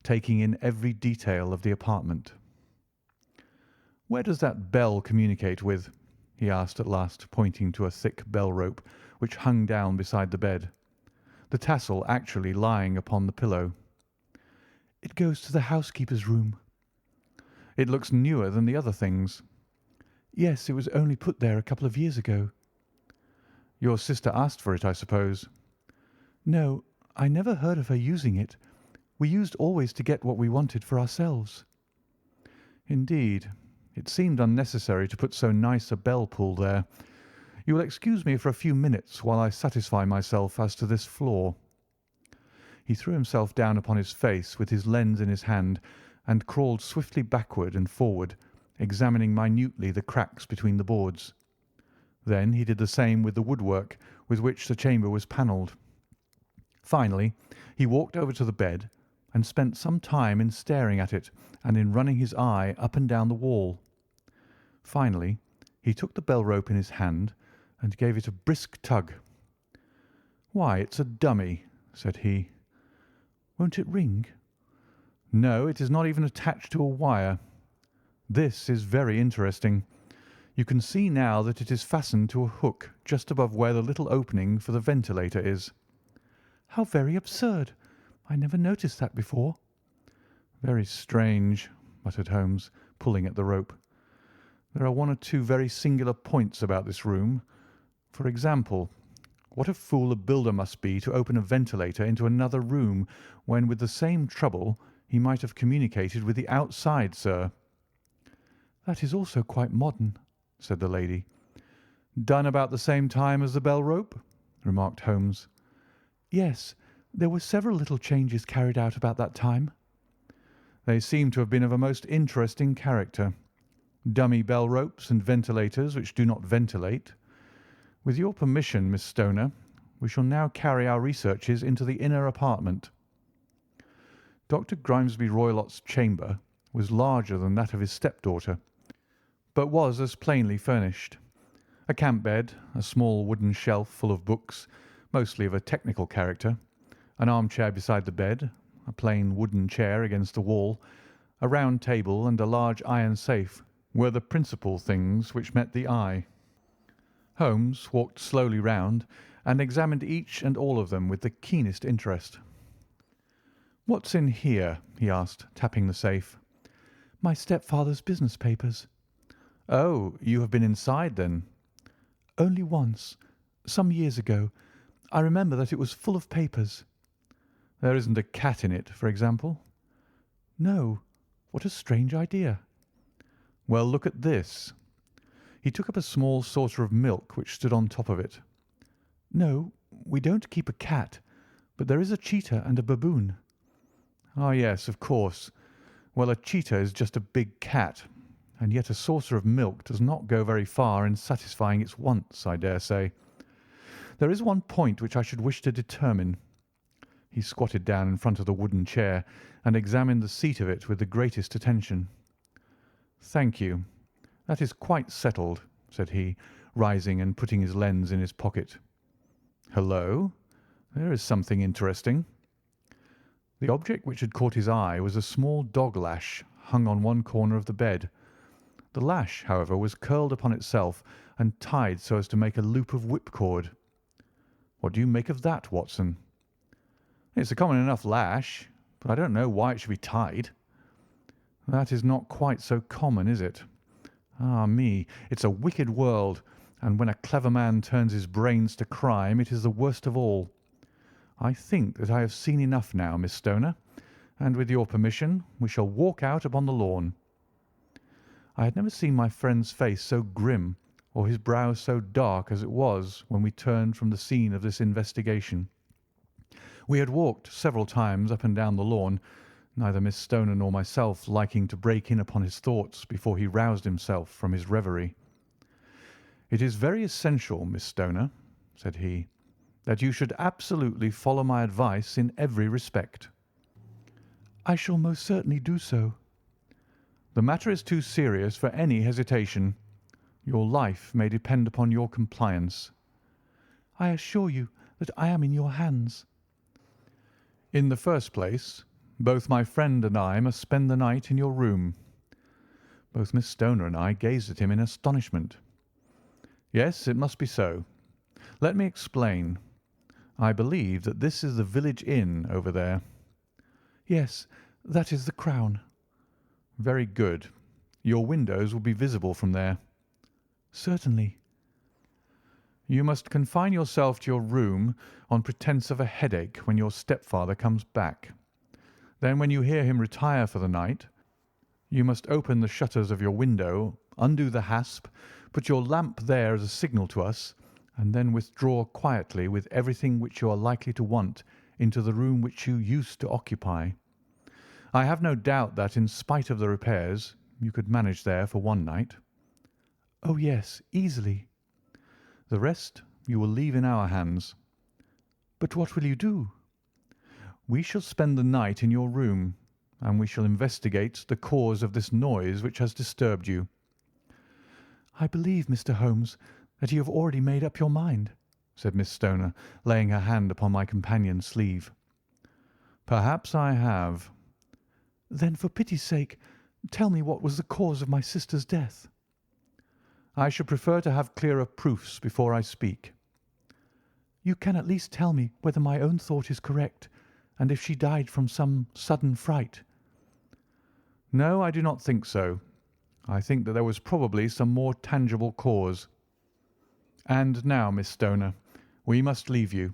taking in every detail of the apartment. "Where does that bell communicate with?" he asked at last, pointing to a thick bell rope which hung down beside the bed, the tassel actually lying upon the pillow. "It goes to the housekeeper's room." "It looks newer than the other things." "Yes, it was only put there a couple of years ago." "Your sister asked for it, I suppose?" "No, I never heard of her using it. We used always to get what we wanted for ourselves." "Indeed. It seemed unnecessary to put so nice a bell-pull there. You will excuse me for a few minutes while I satisfy myself as to this floor." He threw himself down upon his face with his lens in his hand and crawled swiftly backward and forward, examining minutely the cracks between the boards. Then he did the same with the woodwork with which the chamber was panelled. Finally, he walked over to the bed and spent some time in staring at it and in running his eye up and down the wall. Finally, he took the bell rope in his hand and gave it a brisk tug. "Why, it's a dummy," said he. "Won't it ring?" "No, it is not even attached to a wire. This is very interesting. You can see now that it is fastened to a hook just above where the little opening for the ventilator is." "How very absurd! I never noticed that before." "Very strange," muttered Holmes, pulling at the rope. "There are 1 or 2 very singular points about this room. For example, what a fool a builder must be to open a ventilator into another room when, with the same trouble, he might have communicated with the outside, sir." "That is also quite modern," said the lady. "Done about the same time as the bell rope?" remarked Holmes. "Yes, there were several little changes carried out about that time." "They seem to have been of a most interesting character. Dummy bell ropes and ventilators which do not ventilate. With your permission, Miss Stoner, we shall now carry our researches into the inner apartment." Dr. Grimesby Roylott's chamber was larger than that of his stepdaughter, but was as plainly furnished. A camp bed, a small wooden shelf full of books, mostly of a technical character, an armchair beside the bed, a plain wooden chair against the wall, a round table, and a large iron safe were the principal things which met the eye. Holmes walked slowly round and examined each and all of them with the keenest interest. "What's in here?" he asked, tapping the safe. My stepfather's business papers. "Oh, you have been inside, then?" Only once, some years ago. I remember that it was full of papers. "There isn't a cat in it, for example?" No. What a strange idea. "Well, look at this." He took up a small saucer of milk which stood on top of it. No, we don't keep a cat, but there is a cheetah and a baboon. "Ah, yes, of course. Well, a cheetah is just a big cat, and yet a saucer of milk does not go very far in satisfying its wants, I dare say. There is one point which I should wish to determine." He squatted down in front of the wooden chair and examined the seat of it with the greatest attention. "Thank you. That is quite settled," said he, rising and putting his lens in his pocket. "Hullo! There is something interesting." The object which had caught his eye was a small dog lash hung on one corner of the bed. The lash, however, was curled upon itself and tied so as to make a loop of whipcord. "What do you make of that, Watson?" "It's a common enough lash, but I don't know why it should be tied." "That is not quite so common, is it? Ah me, it's a wicked world, and when a clever man turns his brains to crime, it is the worst of all. I think that I have seen enough now, Miss Stoner, and with your permission we shall walk out upon the lawn." I had never seen my friend's face so grim or his brow so dark as it was when we turned from the scene of this investigation. We had walked several times up and down the lawn, neither Miss Stoner nor myself liking to break in upon his thoughts before he roused himself from his reverie. "It is very essential, Miss Stoner," said he, "that you should absolutely follow my advice in every respect." I shall most certainly do so. "The matter is too serious for any hesitation. Your life may depend upon your compliance." I assure you that I am in your hands. "In the first place, both my friend and I must spend the night in your room." Both Miss Stoner and I gazed at him in astonishment. "Yes, it must be so. Let me explain. I believe that this is the village inn over there." Yes, that is the Crown. "Very good. Your windows will be visible from there." Certainly. "You must confine yourself to your room on pretence of a headache when your stepfather comes back. Then when you hear him retire for the night, you must open the shutters of your window, undo the hasp, put your lamp there as a signal to us, and then withdraw quietly with everything which you are likely to want into the room which you used to occupy. I have no doubt that, in spite of the repairs, you could manage there for one night." Oh, yes, easily. "The rest you will leave in our hands." But what will you do? "We shall spend the night in your room, and we shall investigate the cause of this noise which has disturbed you." I believe, Mr. Holmes, that you have already made up your mind," said Miss Stoner, laying her hand upon my companion's sleeve. "Perhaps I have." "Then, for pity's sake, tell me what was the cause of my sister's death." "I should prefer to have clearer proofs before I speak." "You can at least tell me whether my own thought is correct, and if she died from some sudden fright." "No, I do not think so. I think that there was probably some more tangible cause. And now, Miss Stoner, we must leave you,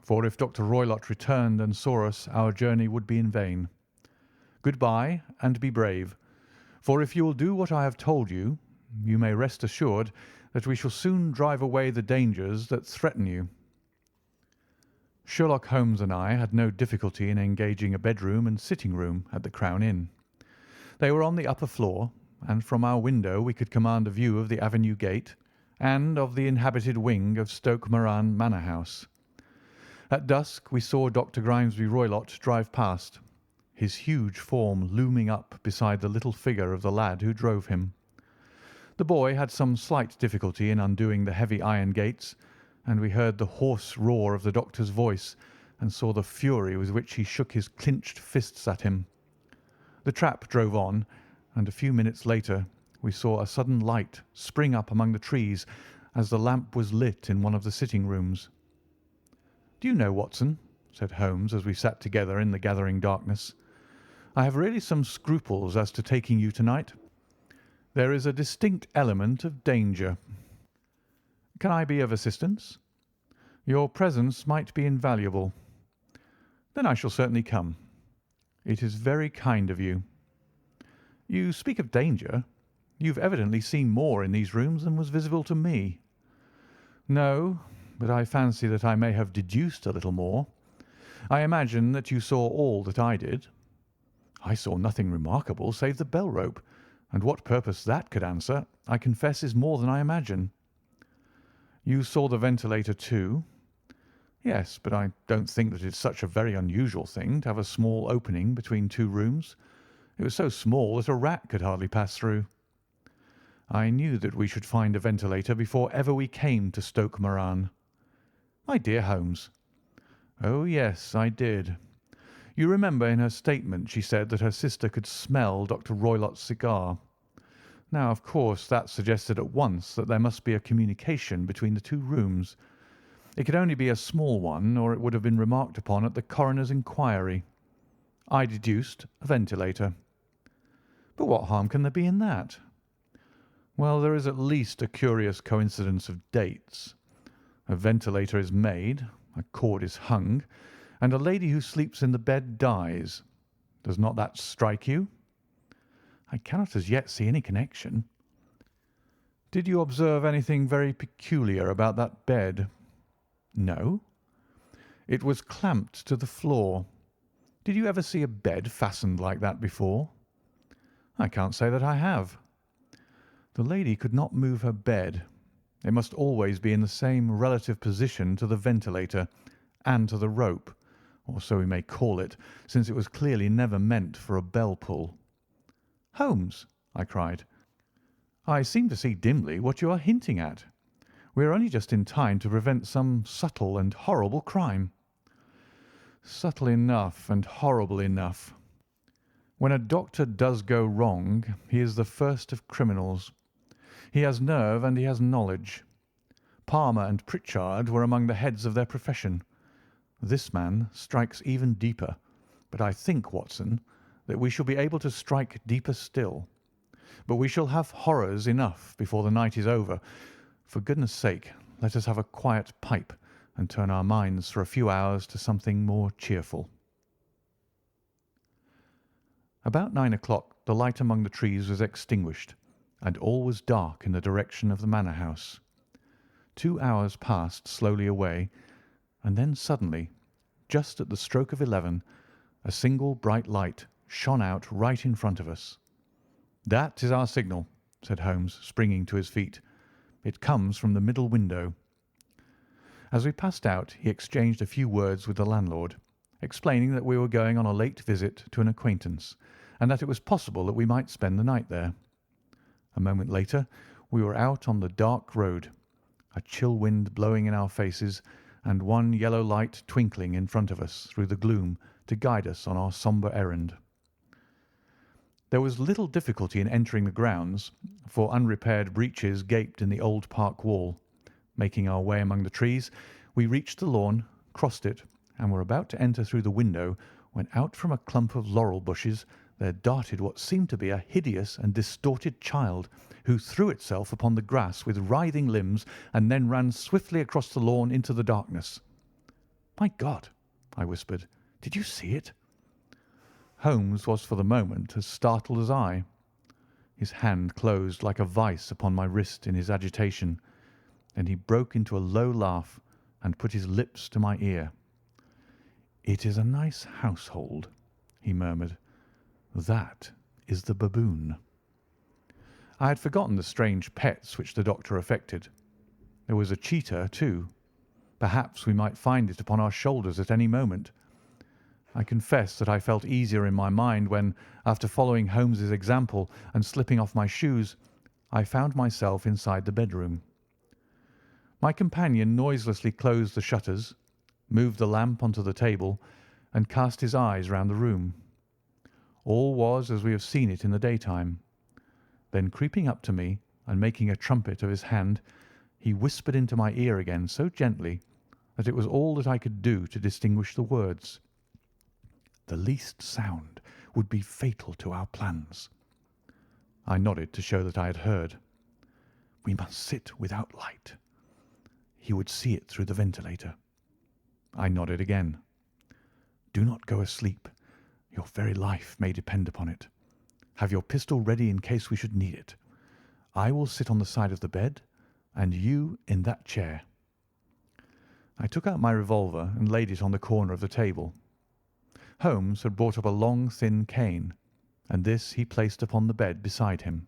for if Dr. Roylott returned and saw us, our journey would be in vain. Good-bye, and be brave, for if you will do what I have told you, you may rest assured that we shall soon drive away the dangers that threaten you." Sherlock Holmes and I had no difficulty in engaging a bedroom and sitting-room at the Crown Inn. They were on the upper floor, and from our window we could command a view of the avenue gate and of the inhabited wing of Stoke Moran Manor House. At dusk we saw Dr. Grimesby Roylott drive past. his huge form looming up beside the little figure of the lad who drove him. The boy had some slight difficulty in undoing the heavy iron gates, and we heard the hoarse roar of the doctor's voice and saw the fury with which he shook his clinched fists at him. The trap drove on, and a few minutes later we saw a sudden light spring up among the trees as the lamp was lit in one of the sitting rooms. "Do you know, Watson," said Holmes as we sat together in the gathering darkness, "I have really some scruples as to taking you tonight. There is a distinct element of danger. Can I be of assistance? Your presence might be invaluable. Then I shall certainly come. It is very kind of you. You speak of danger. You've evidently seen more in these rooms than was visible to me." "No, but I fancy that I may have deduced a little more. I imagine that you saw all that I did." "I saw nothing remarkable save the bell rope, and what purpose that could answer, I confess, is more than I imagine." "You saw the ventilator too?" "Yes, but I don't think that it's such a very unusual thing to have a small opening between two rooms. It was so small that a rat could hardly pass through." "I knew that we should find a ventilator before ever we came to Stoke Moran." "My dear Holmes." "Oh, yes, I did. You remember in her statement she said that her sister could smell Dr. Roylott's cigar. Now, of course, that suggested at once that there must be a communication between the two rooms. It could only be a small one, or it would have been remarked upon at the coroner's inquiry. I deduced a ventilator." "But what harm can there be in that?" "Well, there is at least a curious coincidence of dates. A ventilator is made, a cord is hung, and a lady who sleeps in the bed dies. Does not that strike you?" "I cannot as yet see any connection." "Did you observe anything very peculiar about that bed?" "No." "It was clamped to the floor. Did you ever see a bed fastened like that before?" "I can't say that I have." "The lady could not move her bed. It must always be in the same relative position to the ventilator and to the rope, or so we may call it, since it was clearly never meant for a bell pull." "Holmes," I cried, "I seem to see dimly what you are hinting at. We are only just in time to prevent some subtle and horrible crime." "Subtle enough and horrible enough. When a doctor does go wrong, he is the first of criminals. He has nerve and he has knowledge. Palmer and Pritchard were among the heads of their profession. This man strikes even deeper, but I think, Watson, that we shall be able to strike deeper still. But we shall have horrors enough before the night is over. For goodness' sake, let us have a quiet pipe and turn our minds for a few hours to something more cheerful." About 9 o'clock the light among the trees was extinguished, and all was dark in the direction of the manor house. 2 hours passed slowly away, and then suddenly, just at the stroke of 11, a single bright light shone out right in front of us. "That is our signal," said Holmes, springing to his feet. "It comes from the middle window." As we passed out he exchanged a few words with the landlord, explaining that we were going on a late visit to an acquaintance, and that it was possible that we might spend the night there. A moment later we were out on the dark road, a chill wind blowing in our faces, and one yellow light twinkling in front of us through the gloom to guide us on our sombre errand. There was little difficulty in entering the grounds, for unrepaired breaches gaped in the old park wall. Making our way among the trees, we reached the lawn, crossed it, and were about to enter through the window when out from a clump of laurel bushes there darted what seemed to be a hideous and distorted child, who threw itself upon the grass with writhing limbs and then ran swiftly across the lawn into the darkness. "My God!" I whispered. "Did you see it?" Holmes was for the moment as startled as I. His hand closed like a vice upon my wrist in his agitation. Then he broke into a low laugh and put his lips to my ear. "It is a nice household," he murmured. "That is the baboon." I had forgotten the strange pets which the doctor affected. There was a cheetah, too. Perhaps we might find it upon our shoulders at any moment. I confess that I felt easier in my mind when, after following Holmes's example and slipping off my shoes, I found myself inside the bedroom. My companion noiselessly closed the shutters, moved the lamp onto the table, and cast his eyes round the room. All was as we have seen it in the daytime. Then creeping up to me and making a trumpet of his hand, he whispered into my ear again so gently that it was all that I could do to distinguish the words. The least sound would be fatal to our plans. I nodded to show that I had heard. We must sit without light. He would see it through the ventilator. I nodded again. Do not go asleep. Your very life may depend upon it. Have your pistol ready in case we should need it. I will sit on the side of the bed, and you in that chair. I took out my revolver and laid it on the corner of the table. Holmes had brought up a long, thin cane, and this he placed upon the bed beside him.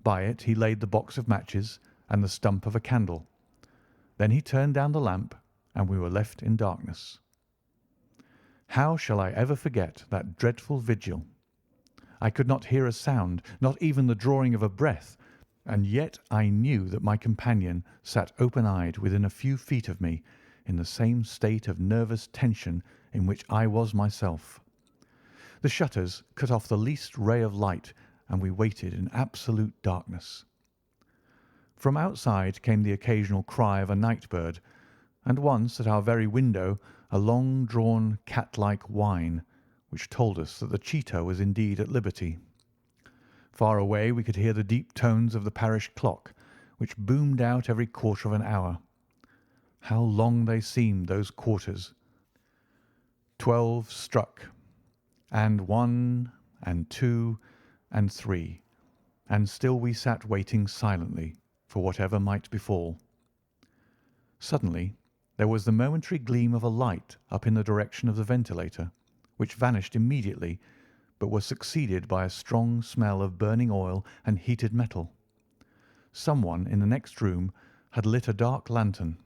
By it he laid the box of matches and the stump of a candle. Then he turned down the lamp, and we were left in darkness. How shall I ever forget that dreadful vigil? I could not hear a sound, not even the drawing of a breath, and yet I knew that my companion sat open-eyed within a few feet of me, in the same state of nervous tension in which I was myself. The shutters cut off the least ray of light, and we waited in absolute darkness. From outside came the occasional cry of a night bird, and once at our very window a long-drawn cat-like whine, which told us that the cheetah was indeed at liberty. Far away we could hear the deep tones of the parish clock, which boomed out every quarter of an hour. How long they seemed, those quarters! 12 struck, and 1, and 2, and 3, and still we sat waiting silently for whatever might befall. Suddenly there was the momentary gleam of a light up in the direction of the ventilator, which vanished immediately, but was succeeded by a strong smell of burning oil and heated metal. Someone in the next room had lit a dark lantern.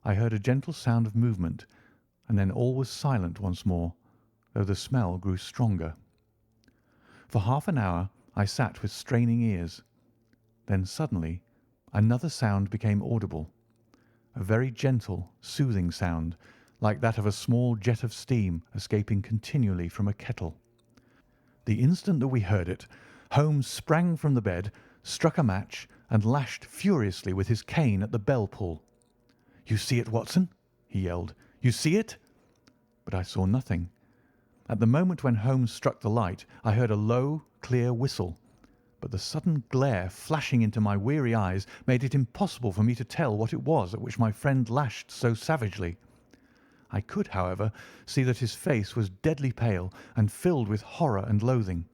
I heard a gentle sound of movement, and then all was silent once more, though the smell grew stronger. For half an hour I sat with straining ears. Then suddenly another sound became audible, a very gentle, soothing sound, like that of a small jet of steam escaping continually from a kettle. The instant that we heard it, Holmes sprang from the bed, struck a match, and lashed furiously with his cane at the bell pull. "You see it, Watson?" he yelled. "You see it?" But I saw nothing. At the moment when Holmes struck the light, I heard a low, clear whistle, but the sudden glare flashing into my weary eyes made it impossible for me to tell what it was at which my friend lashed so savagely. I could, however, see that his face was deadly pale and filled with horror and loathing.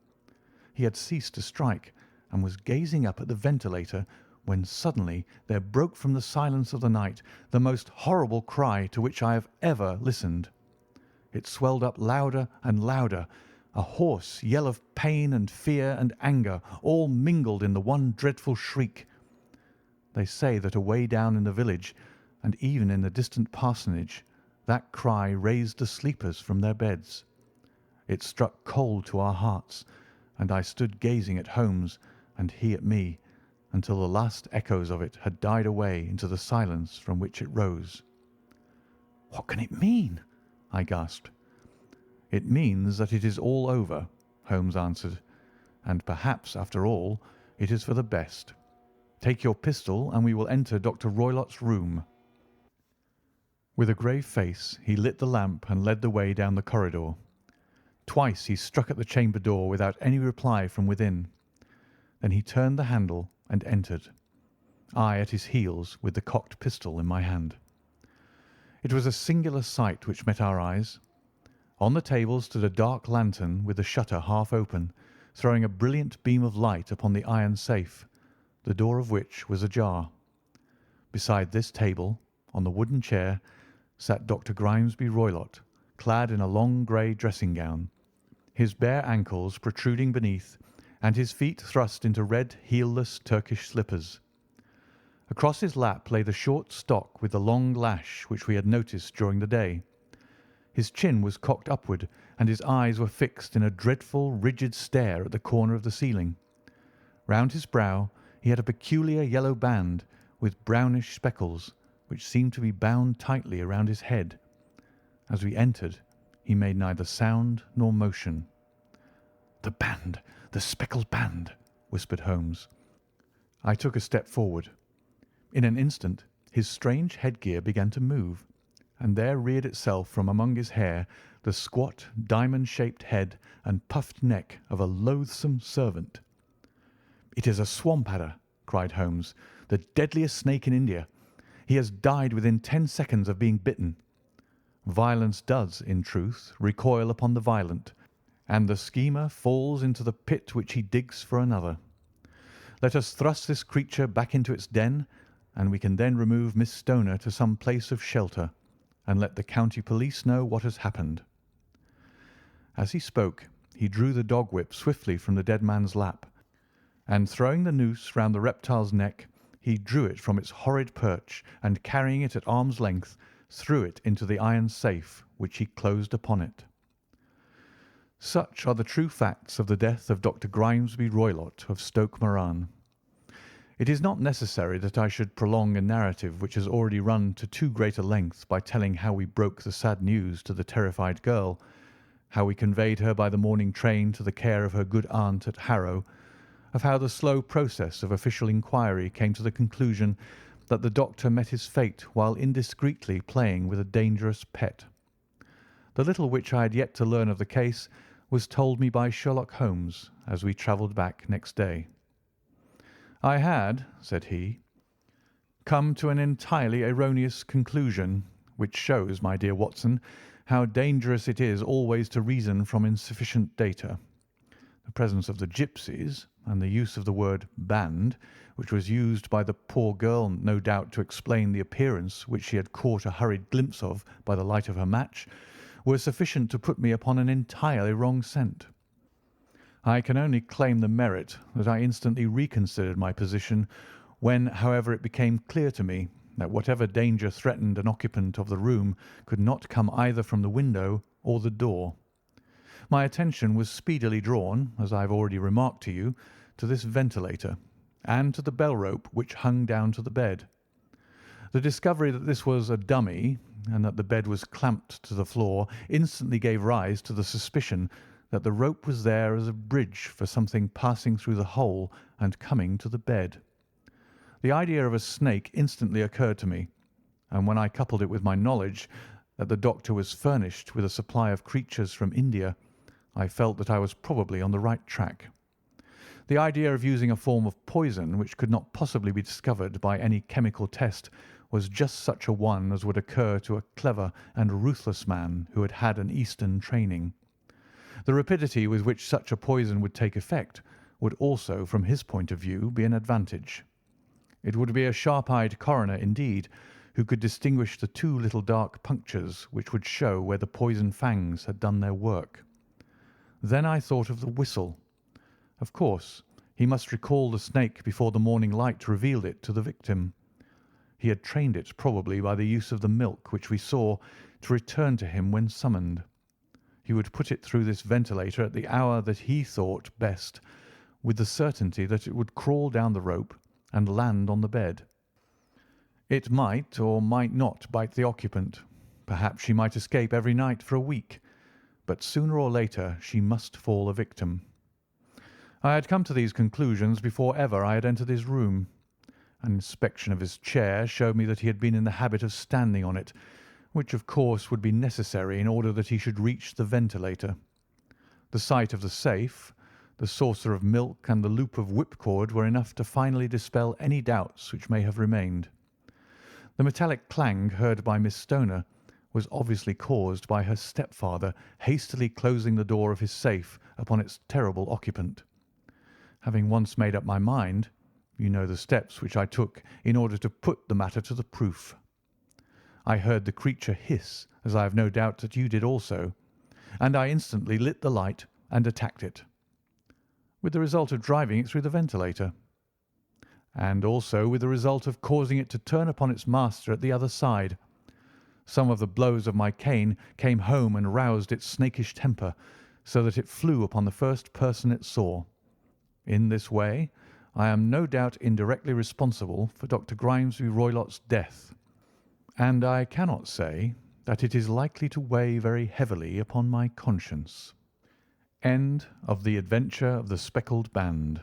He had ceased to strike and was gazing up at the ventilator when suddenly there broke from the silence of the night the most horrible cry to which I have ever listened. It swelled up louder and louder, a hoarse yell of pain and fear and anger, all mingled in the one dreadful shriek. They say that away down in the village, and even in the distant parsonage, that cry raised the sleepers from their beds. It struck cold to our hearts, and I stood gazing at Holmes and he at me until the last echoes of it had died away into the silence from which it rose. "What can it mean?" I gasped. "It means that it is all over," Holmes answered, "and perhaps, after all, it is for the best. Take your pistol and we will enter Dr. Roylott's room." With a grave face he lit the lamp and led the way down the corridor. Twice he struck at the chamber door without any reply from within. Then he turned the handle and entered, I at his heels with the cocked pistol in my hand. It was a singular sight which met our eyes. On the table stood a dark lantern with the shutter half open, throwing a brilliant beam of light upon the iron safe, the door of which was ajar. Beside this table, on the wooden chair, sat Dr. Grimesby Roylott, clad in a long grey dressing gown, his bare ankles protruding beneath, and his feet thrust into red heelless Turkish slippers. Across his lap lay the short stock with the long lash which we had noticed during the day. His chin was cocked upward, and his eyes were fixed in a dreadful, rigid stare at the corner of the ceiling. Round his brow he had a peculiar yellow band with brownish speckles, which seemed to be bound tightly around his head. As we entered, he made neither sound nor motion. "The band, the speckled band," whispered Holmes. I took a step forward. In an instant his strange headgear began to move, and there reared itself from among his hair the squat, diamond-shaped head and puffed neck of a loathsome servant. "It is a swamp adder," cried Holmes, "the deadliest snake in India. He has died within 10 seconds of being bitten. Violence does, in truth, recoil upon the violent, and the schemer falls into the pit which he digs for another. Let us thrust this creature back into its den, and we can then remove Miss Stoner to some place of shelter, and let the county police know what has happened." As he spoke, he drew the dog whip swiftly from the dead man's lap, and throwing the noose round the reptile's neck, he drew it from its horrid perch, and carrying it at arm's length, threw it into the iron safe, which he closed upon it. Such are the true facts of the death of Dr. Grimesby Roylott of Stoke Moran. It is not necessary that I should prolong a narrative which has already run to too great a length by telling how we broke the sad news to the terrified girl, how we conveyed her by the morning train to the care of her good aunt at Harrow, of how the slow process of official inquiry came to the conclusion that the doctor met his fate while indiscreetly playing with a dangerous pet. The little which I had yet to learn of the case was told me by Sherlock Holmes as we travelled back next day. "I had," said he, "come to an entirely erroneous conclusion, which shows, my dear Watson, how dangerous it is always to reason from insufficient data. The presence of the gipsies, and the use of the word band, which was used by the poor girl no doubt to explain the appearance which she had caught a hurried glimpse of by the light of her match, were sufficient to put me upon an entirely wrong scent. I can only claim the merit that I instantly reconsidered my position when, however, it became clear to me that whatever danger threatened an occupant of the room could not come either from the window or the door. My attention was speedily drawn, as I have already remarked to you, to this ventilator, and to the bell rope which hung down to the bed. The discovery that this was a dummy, and that the bed was clamped to the floor, instantly gave rise to the suspicion that the rope was there as a bridge for something passing through the hole and coming to the bed. The idea of a snake instantly occurred to me, and when I coupled it with my knowledge that the doctor was furnished with a supply of creatures from India, I felt that I was probably on the right track. The idea of using a form of poison which could not possibly be discovered by any chemical test was just such a one as would occur to a clever and ruthless man who had had an Eastern training. The rapidity with which such a poison would take effect would also, from his point of view, be an advantage. It would be a sharp-eyed coroner, indeed, who could distinguish the two little dark punctures which would show where the poison fangs had done their work. Then I thought of the whistle. Of course, he must recall the snake before the morning light revealed it to the victim. He had trained it, probably by the use of the milk which we saw, to return to him when summoned. He would put it through this ventilator at the hour that he thought best, with the certainty that it would crawl down the rope and land on the bed. It might or might not bite the occupant. Perhaps she might escape every night for a week, but sooner or later she must fall a victim. I had come to these conclusions before ever I had entered his room. An inspection of his chair showed me that he had been in the habit of standing on it, which of course would be necessary in order that he should reach the ventilator. The sight of the safe, the saucer of milk, and the loop of whipcord were enough to finally dispel any doubts which may have remained. The metallic clang heard by Miss Stoner was obviously caused by her stepfather hastily closing the door of his safe upon its terrible occupant. Having once made up my mind, you know the steps which I took in order to put the matter to the proof. I heard the creature hiss, as I have no doubt that you did also, and I instantly lit the light and attacked it, with the result of driving it through the ventilator, and also with the result of causing it to turn upon its master at the other side. Some of the blows of my cane came home and roused its snakish temper, so that it flew upon the first person it saw. In this way I am no doubt indirectly responsible for Dr. Grimesby Roylott's death, and I cannot say that it is likely to weigh very heavily upon my conscience. End of The Adventure of the Speckled Band.